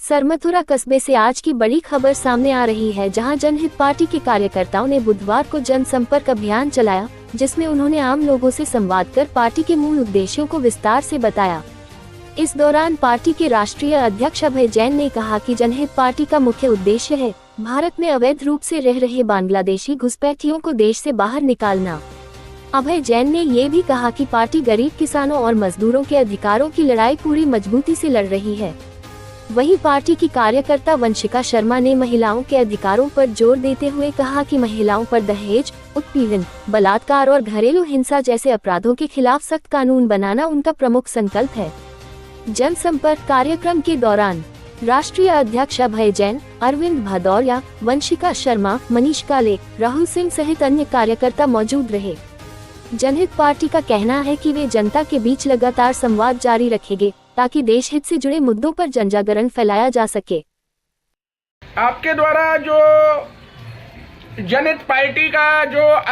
सरमथुरा कस्बे से आज की बड़ी खबर सामने आ रही है, जहां जनहित पार्टी के कार्यकर्ताओं ने बुधवार को जनसंपर्क अभियान चलाया, जिसमें उन्होंने आम लोगों से संवाद कर पार्टी के मूल उद्देश्यों को विस्तार से बताया। इस दौरान पार्टी के राष्ट्रीय अध्यक्ष अभय जैन ने कहा कि जनहित पार्टी का मुख्य उद्देश्य है भारत में अवैध रूप से रह रहे बांग्लादेशी घुसपैठियों को देश से बाहर निकालना। अभय जैन ने ये भी कहा कि पार्टी गरीब किसानों और मजदूरों के अधिकारों की लड़ाई पूरी मजबूती से लड़ रही है। वहीं पार्टी की कार्यकर्ता वंशिका शर्मा ने महिलाओं के अधिकारों पर जोर देते हुए कहा कि महिलाओं पर दहेज, उत्पीड़न, बलात्कार और घरेलू हिंसा जैसे अपराधों के खिलाफ सख्त कानून बनाना उनका प्रमुख संकल्प है। जनसंपर्क कार्यक्रम के दौरान राष्ट्रीय अध्यक्ष अभय जैन, अरविंद भदौरिया, वंशिका शर्मा, मनीष काले, राहुल सिंह सहित अन्य कार्यकर्ता मौजूद रहे। जनहित पार्टी का कहना है कि वे जनता के बीच लगातार संवाद जारी रखेंगे ताकि देश हित से जुड़े मुद्दों पर जनजागरण फैलाया जा सके। आपके द्वारा जो जनहित पार्टी का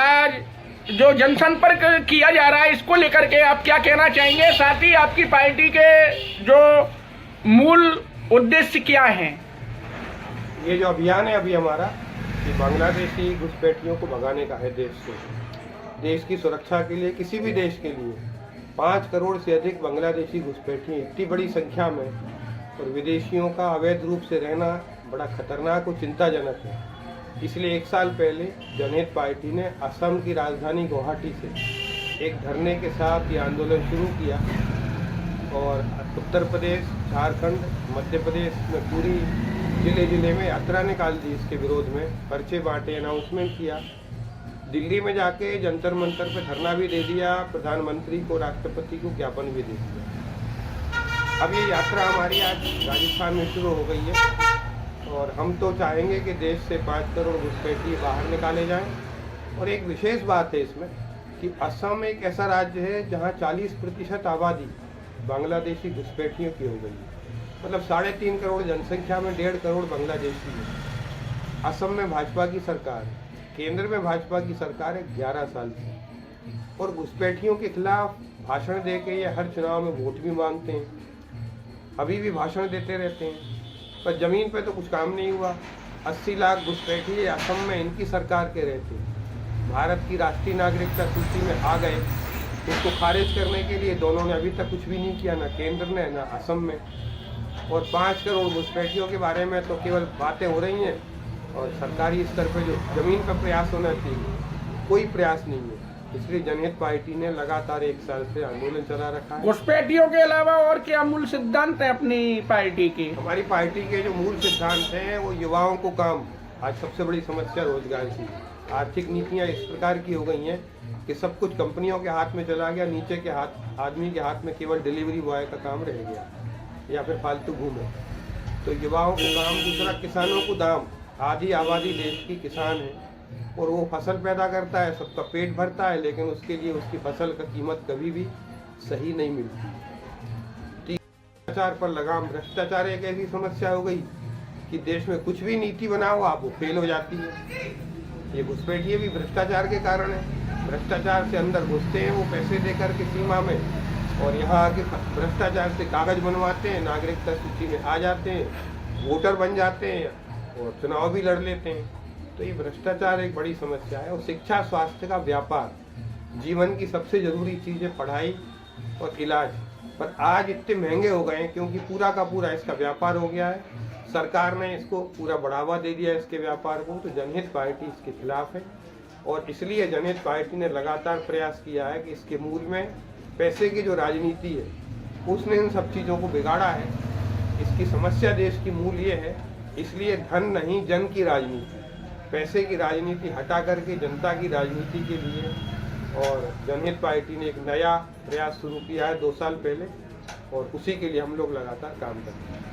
आज जो जनसंपर्क किया जा रहा है, इसको लेकर के आप क्या कहना चाहेंगे? साथ ही आपकी पार्टी के जो मूल उद्देश्य क्या हैं? ये जो अभियान है अभी हमारा, ये बांग्लादेशी घुसपैठियों को भगाने का है। देश की सुरक्षा के लिए, किसी भी देश के लिए 5 करोड़ से अधिक बांग्लादेशी घुसपैठी इतनी बड़ी संख्या में, और विदेशियों का अवैध रूप से रहना बड़ा खतरनाक और चिंताजनक है। इसलिए 1 साल पहले जनहित पार्टी ने असम की राजधानी गुवाहाटी से एक धरने के साथ ये आंदोलन शुरू किया, और उत्तर प्रदेश, झारखंड, मध्य प्रदेश में पूरी जिले में यात्रा निकाल दी इसके विरोध में, पर्चे बांटे, अनाउंसमेंट किया। दिल्ली में जाके जंतर मंतर पे धरना भी दे दिया, प्रधानमंत्री को, राष्ट्रपति को ज्ञापन भी दे दिया। अब ये यात्रा हमारी आज राजस्थान में शुरू हो गई है, और हम तो चाहेंगे कि देश से 5 करोड़ घुसपैठी बाहर निकाले जाएं। और एक विशेष बात है इसमें कि असम एक ऐसा राज्य है जहां 40% आबादी बांग्लादेशी घुसपैठियों की हो गई है। मतलब 3.5 करोड़ जनसंख्या में 1.5 करोड़ बांग्लादेशी है। असम में भाजपा की सरकार है, केंद्र में भाजपा की सरकार है 11 साल से, और घुसपैठियों के खिलाफ भाषण दे के ये हर चुनाव में वोट भी मांगते हैं, अभी भी भाषण देते रहते हैं, पर जमीन पे तो कुछ काम नहीं हुआ। 80 लाख घुसपैठी असम में इनकी सरकार के रहते हैं। भारत की राष्ट्रीय नागरिकता सूची में आ गए, उसको खारिज करने के लिए दोनों ने अभी तक कुछ भी नहीं किया, ना केंद्र ने ना असम में। और 5 करोड़ घुसपैठियों के बारे में तो केवल बातें हो रही हैं, और सरकारी स्तर पर जो जमीन पर प्रयास होना चाहिए, कोई प्रयास नहीं है। इसलिए जनहित पार्टी ने लगातार 1 साल से आंदोलन चला रखा है। घुसपैठियों के अलावा और क्या मूल सिद्धांत है अपनी पार्टी के? हमारी पार्टी के जो मूल सिद्धांत हैं वो युवाओं को काम। आज सबसे बड़ी समस्या रोजगार की। आर्थिक नीतियाँ इस प्रकार की हो गई हैं कि सब कुछ कंपनियों के हाथ में चला गया, नीचे के आदमी के हाथ में केवल डिलीवरी बॉय का काम रह गया, या फिर फालतू घूमे। तो युवाओं को काम, दूसरा किसानों को दाम। आधी आबादी देश की किसान है, और वो फसल पैदा करता है, सबका पेट भरता है, लेकिन उसके लिए उसकी फसल का कीमत कभी भी सही नहीं मिलती। भ्रष्टाचार पर लगाम। भ्रष्टाचार एक ऐसी समस्या हो गई कि देश में कुछ भी नीति बनाओ आप, वो फेल हो जाती है। ये घुसपैठिए भी भ्रष्टाचार के कारण है। भ्रष्टाचार से अंदर घुसते हैं वो पैसे देकर के सीमा में, और यहाँ आके भ्रष्टाचार से कागज बनवाते हैं, नागरिकता सूची में आ जाते हैं, वोटर बन जाते हैं, और चुनाव भी लड़ लेते हैं। तो ये भ्रष्टाचार एक बड़ी समस्या है। और शिक्षा, स्वास्थ्य का व्यापार, जीवन की सबसे जरूरी चीज़ है पढ़ाई और इलाज, पर आज इतने महंगे हो गए हैं क्योंकि पूरा का पूरा इसका व्यापार हो गया है। सरकार ने इसको पूरा बढ़ावा दे दिया इसके व्यापार को, तो जनहित पार्टी इसके खिलाफ है। और इसलिए जनहित पार्टी ने लगातार प्रयास किया है कि इसके मूल में पैसे की जो राजनीति है उसने इन सब चीज़ों को बिगाड़ा है। इसकी समस्या देश की मूल ये है। इसलिए धन नहीं, जन की राजनीति, पैसे की राजनीति हटा करके जनता की राजनीति के लिए, और जनहित पार्टी ने एक नया प्रयास शुरू किया है 2 साल पहले, और उसी के लिए हम लोग लगातार काम करते हैं।